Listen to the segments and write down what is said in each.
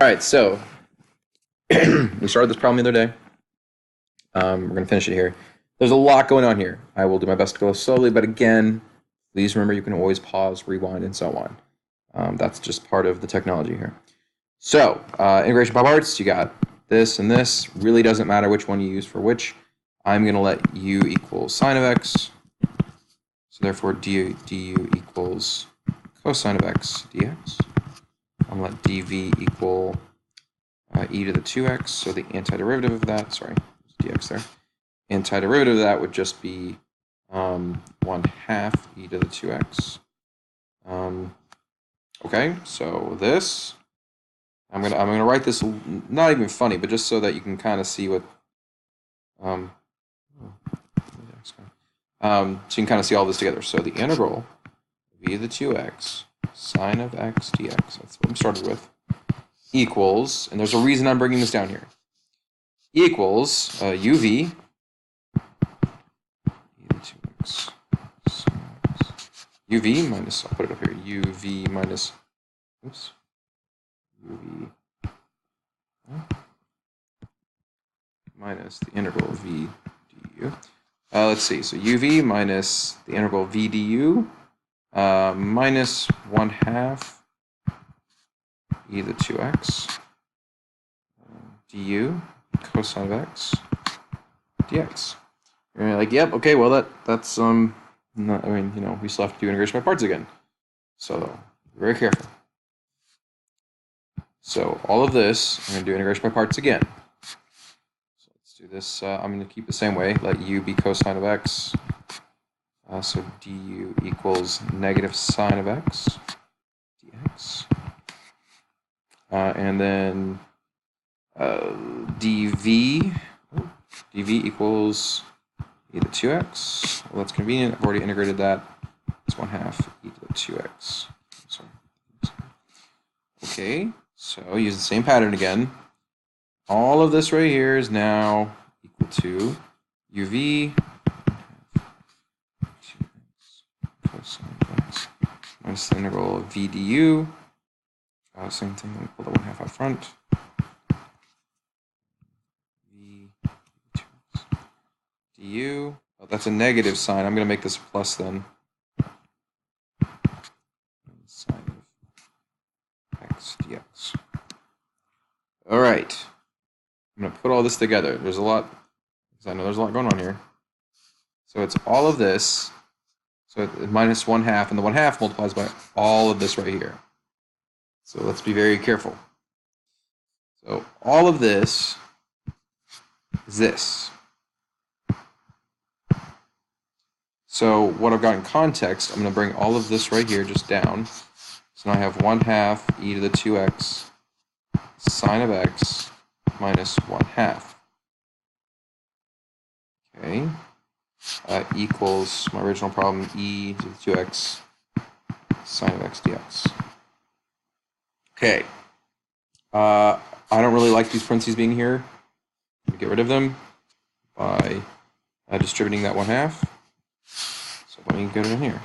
All right, so we started this problem the other day. We're going to finish it here. There's a lot going on here. I will do my best to go slowly, but again, please remember you can always pause, rewind, and so on. That's just part of the technology here. So, integration by parts, you got this and this. Really doesn't matter which one you use for which. I'm going to let u equal sine of x. So therefore, du equals cosine of x dx. I'm going to let dv equal e to the 2x, so the antiderivative of that, sorry, dx there. Antiderivative of that would just be 1/2 e to the 2x. Okay, so this, I'm gonna write this not even funny, but just so that you can kind of see what, so you can kind of see all this together. So the integral of e to the 2x sine of x dx, that's what I'm started with, equals, and there's a reason I'm bringing this down here, equals uv e to 2x uv minus, I'll put it up here, uv minus, oops, uv minus the integral of v du. Let's see, so uv minus the integral of v du minus 1/2 e to the 2x du cosine of x dx. You're like, yep, okay, well that's not, I mean, you know, we still have to do integration by parts again. So very careful. So all of this, I'm going to do integration by parts again. So let's do this. I'm going to keep the same way. Let u be cosine of x. So du equals negative sine of x dx. And then dv equals e to the 2x. Well, that's convenient. I've already integrated that. It's 1/2 e to the 2x. Sorry. Okay, so use the same pattern again. All of this right here is now equal to uv cosine of x minus the integral of v du. Same thing, we pull the 1/2 out front. v du. Oh, that's a negative sign. I'm going to make this a plus then. Sine of x dx. All right. I'm going to put all this together. There's a lot, because I know there's a lot going on here. So it's all of this. So minus 1/2, and the 1/2 multiplies by all of this right here. So let's be very careful. So all of this is this. So what I've got in context, I'm going to bring all of this right here just down. So now I have 1/2 e to the 2x sine of x minus 1/2. Okay. Equals my original problem, e to the 2x sine of x dx. Okay. I don't really like these parentheses being here. Get rid of them by distributing that 1/2. So let me get it in here.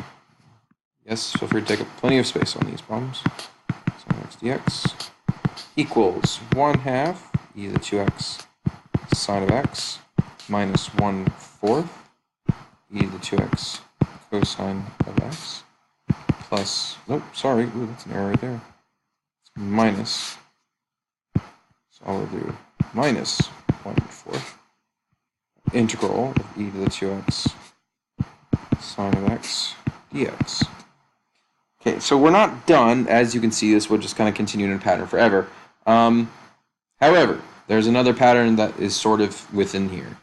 Yes, feel free to take up plenty of space on these problems. Sine of x dx equals 1/2 e to the 2x sine of x minus 1/4 e to the 2x cosine of x plus, nope, sorry, ooh, that's an error right there. It's minus, so I'll do minus 1/4 integral of e to the 2x sine of x dx. Okay, so we're not done. As you can see, this will just kind of continue in a pattern forever. However, there's another pattern that is sort of within here.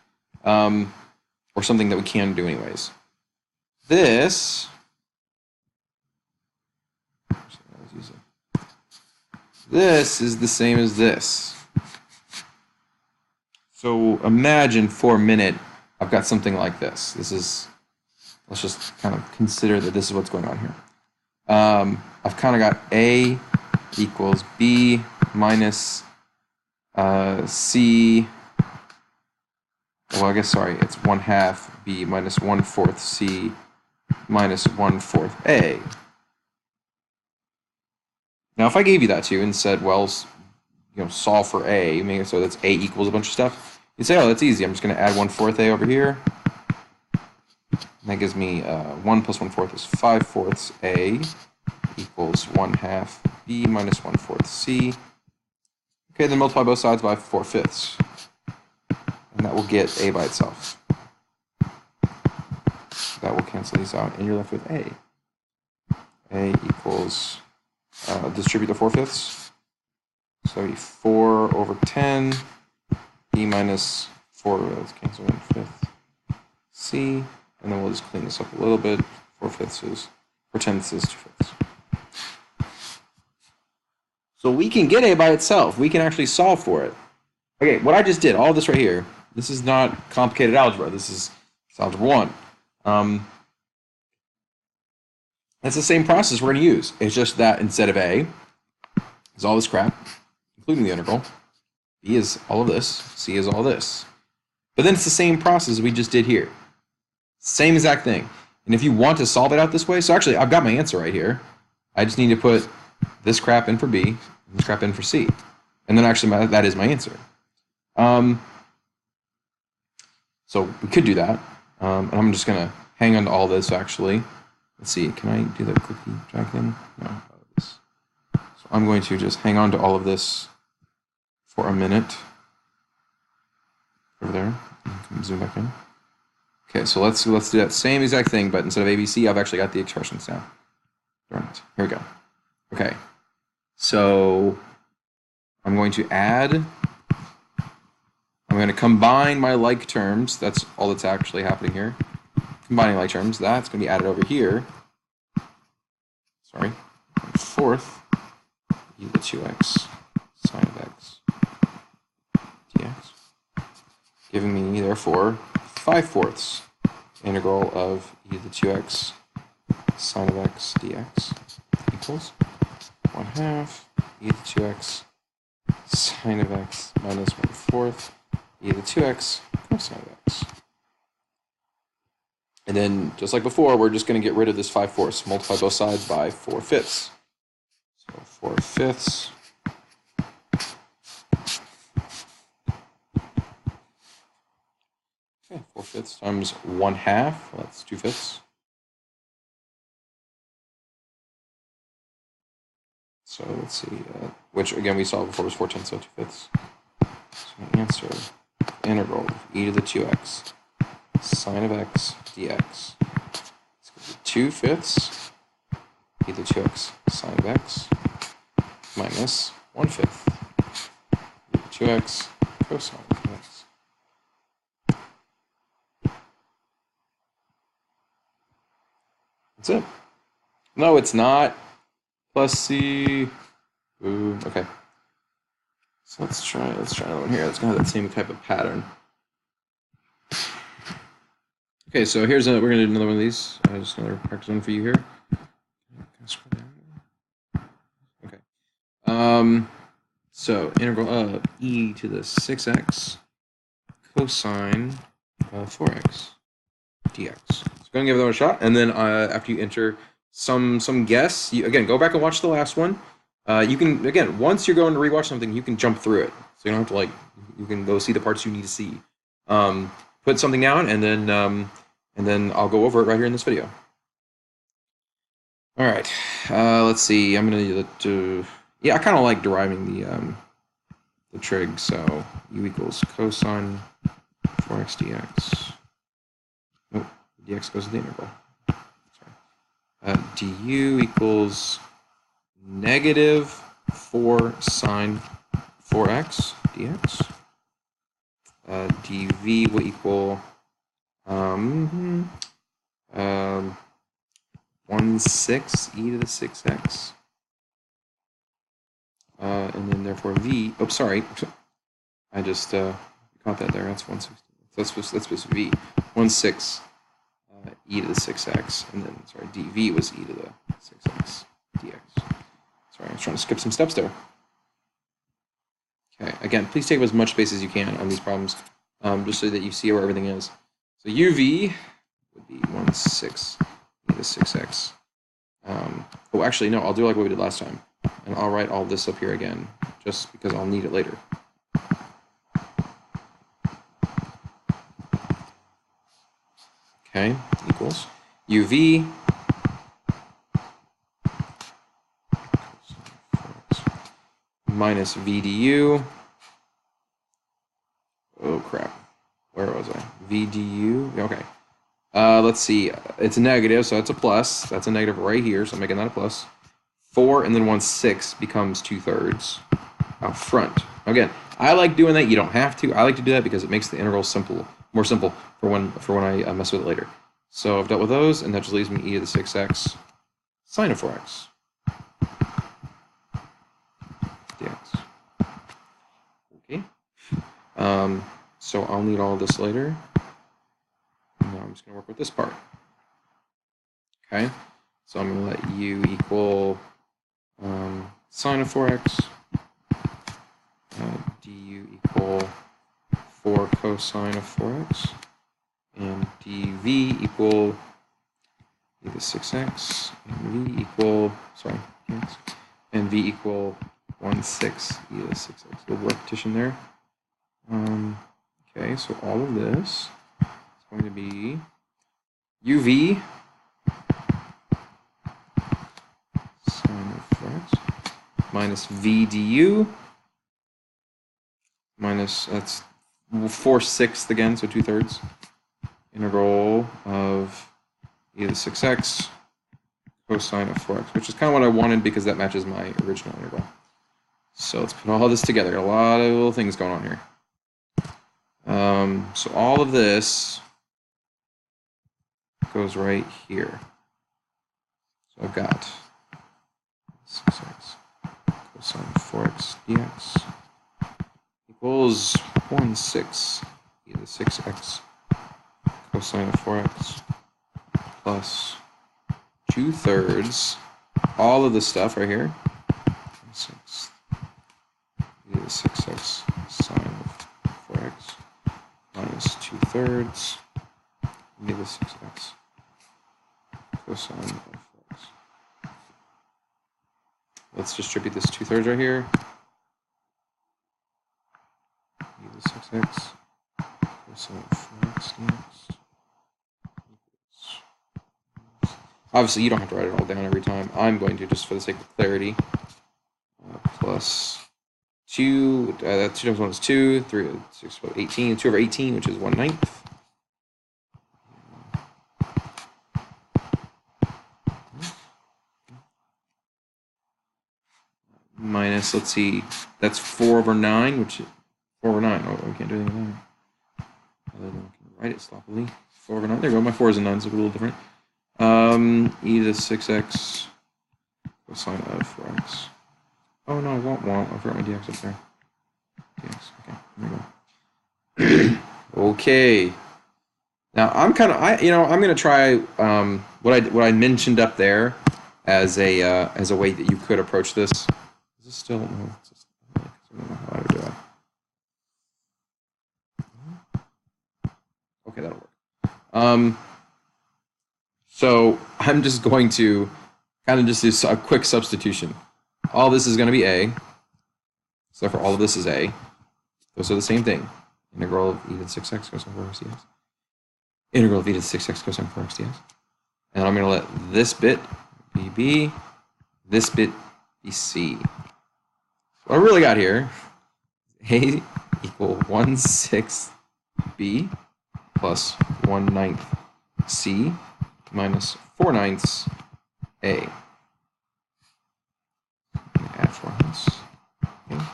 Or something that we can do anyways. This is the same as this. So imagine for a minute I've got something like this. This is, let's just kind of consider that this is what's going on here. I've kind of got A equals B minus C. Well, I guess, sorry, it's 1/2 B minus 1/4 C minus 1/4 A. Now, if I gave you that to you and said, well, solve for a, so that's a equals a bunch of stuff. You say, oh, that's easy. I'm just going to add 1/4 a over here. And that gives me 1 plus 1/4 is 5/4 a equals 1/2 b minus 1/4 c. Okay, then multiply both sides by 4/5. And that will get a by itself. That will cancel these out, and you're left with a. A equals, distribute the 4/5. So 4 over 10, b minus 4, let's cancel 1/5, c, and then we'll just clean this up a little bit. 4/5 is, 4/10 is 2/5. So we can get a by itself. We can actually solve for it. Okay, what I just did, all this right here, this is not complicated algebra. This is algebra 1. That's the same process we're going to use. It's just that instead of a is all this crap, including the integral, b is all of this, c is all this. But then it's the same process we just did here. Same exact thing. And if you want to solve it out this way, so actually I've got my answer right here. I just need to put this crap in for b, and this crap in for c. And then actually that is my answer. So we could do that. And I'm just going to hang on to all this actually. Let's see, can I do the cookie drag thing? No. So I'm going to just hang on to all of this for a minute. Over there. Zoom back in. Okay, so let's do that same exact thing, but instead of ABC, I've actually got the expressions now. Darn it. Here we go. Okay. So I'm going to add. I'm going to combine my like terms. That's all that's actually happening here. Combining like terms, that's going to be added over here. Sorry. 1/4 e to the 2x sine of x dx. Giving me, therefore, 5/4 integral of e to the 2x sine of x dx equals 1/2 e to the 2x sine of x minus 1/4 e to the 2x cosine of x. And then, just like before, we're just going to get rid of this 5/4. Multiply both sides by 4/5. So 4/5. Okay, 4/5 times 1/2. Well, that's 2/5. So let's see, which again we saw before was 4/10, so 2/5. So my answer, integral of e to the 2x sine of x dx. It's going to be 2/5 e to the 2x sine of x minus 1/5 e to the 2x cosine of x. That's it. No, it's not. Plus c. Ooh, okay. So let's try another one here. It's gonna have that same type of pattern. Okay, so we're gonna do another one of these. Just another practice one for you here. Okay. So integral of e to the 6x cosine of 4x dx. So go and give that a shot, and then after you enter some guess, again go back and watch the last one. You can, again, once you're going to rewatch something, you can jump through it, so you don't have to you can go see the parts you need to see. Put something down, and then I'll go over it right here in this video. All right, let's see. I'm gonna do yeah. I kind of like deriving the trig. So u equals cosine 4x dx. Nope, dx goes to the integral. Du equals negative 4 sine 4x dx. Dv will equal 1/6 e to the 6x. And then therefore v, oh sorry, I just caught that there, that's 1/6. That's supposed to be v. 1/6 e to the 6x, and then, sorry, dv was e to the 6x dx. Sorry, I was trying to skip some steps there. Okay, again, please take up as much space as you can on these problems, just so that you see where everything is. So uv would be 1/6 e to the 6x. Oh, actually, no, I'll do like what we did last time. And I'll write all this up here again, just because I'll need it later. Okay, equals uv minus v du. Oh crap, where was I? V du, okay. Let's see, it's a negative, so that's a plus. That's a negative right here, so I'm making that a plus. 4 and then 1/6 becomes 2/3 out front. Again, I like doing that. You don't have to. I like to do that because it makes the integral more simple for when I mess with it later. So I've dealt with those, and that just leaves me e to the 6x sine of 4x dx. Okay. So I'll need all this later. Now I'm just going to work with this part. Okay. So I'm going to let u equal sine of 4x, du equal 4 cosine of 4x, and dv equal e to the 6x, and v equal, sorry, and v equal 1/6 e to the 6x. A little repetition there. Okay, so all of this is going to be uv sine of 4x minus v du minus, that's 4/6 again, so 2/3, integral of e to the 6x cosine of 4x, which is kind of what I wanted because that matches my original integral. So let's put all this together. Got a lot of little things going on here. So all of this goes right here. So I've got 6x cosine of 4x dx equals 1/6 e to the 6x cosine of 4x plus 2/3 all of this stuff right here. 6 e to the 6x sine of 4x minus 2/3 e to the 6x cosine of 4x. Let's distribute this 2/3 right here. E to the 6x cosine of 4x dx. Obviously, you don't have to write it all down every time. I'm going to, just for the sake of clarity. Plus 2, 2 times 1 is 2, 3, 6, 12, 18, 2 over 18, which is 1/9. Minus, let's see, that's 4 over 9, which is 4 over 9. Oh, we can't do anything with that. Other than I can write it sloppily. 4 over 9. There we go. My 4s and 9s look a little different. E to the 6x cosine of 4x. Oh no, I won't. I forgot my dx up there. Dx. Okay, there we go. Okay. Now I'm I'm gonna try what I mentioned up there as a way that you could approach this. Is this still no? I don't know how I would do it. Okay, that'll work. So I'm just going to kind of just do a quick substitution. All this is going to be a, so for all of this is a. Those are the same thing. Integral of e to the 6x cosine 4x dx. Integral of e to the 6x cosine 4x dx. And I'm going to let this bit be b, this bit be c. What I really got here, a equal 1/6 b plus 1/9 c minus 4/9 a. Add 4/9. Okay.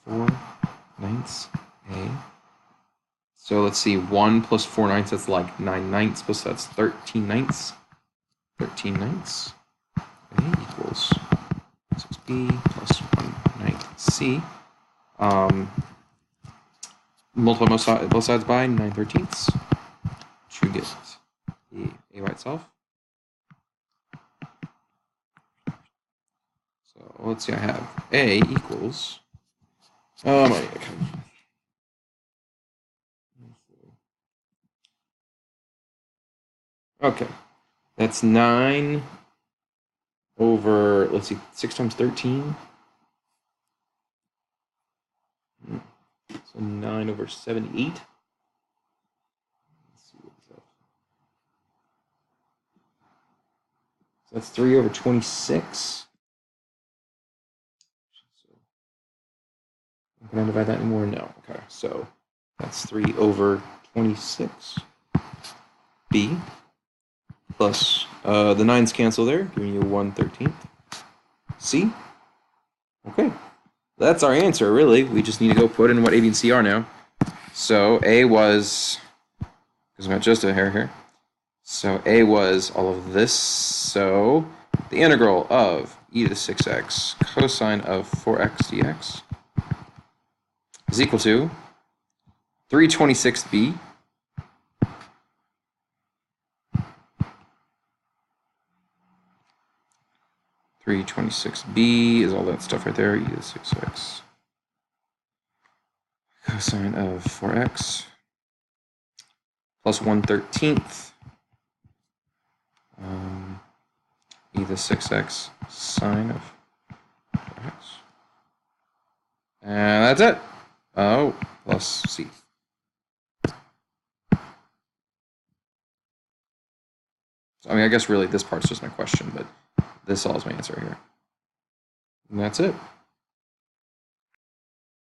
4/9 a. So let's see, 1 plus 4/9, that's like 9/9, plus that's 13/9. 13/9 a equals 6b plus 1/9 c. Multiply both sides by 9/13 to get the a by itself. So let's see, I have a equals, okay, that's 9 over, let's see, 6 times 13. So 9 over 78. Let's see what is that. So that's 3 over 26. Can I divide that anymore? No. Okay, so that's 3 over 26. B plus the 9's cancel there, giving you 1/13. C. Okay, that's our answer, really. We just need to go put in what A, B, and C are now. So A was, because I'm at just a hair here. So A was all of this. So the integral of e to the 6x cosine of 4x dx is equal to 3/26b 3/26b is all that stuff right there, e to the 6x cosine of 4x plus 1/13 e to the 6x sine of 4x. And that's it. Oh, plus c. So, I mean, I guess really this part's just my question, but this all is my answer here. And that's it.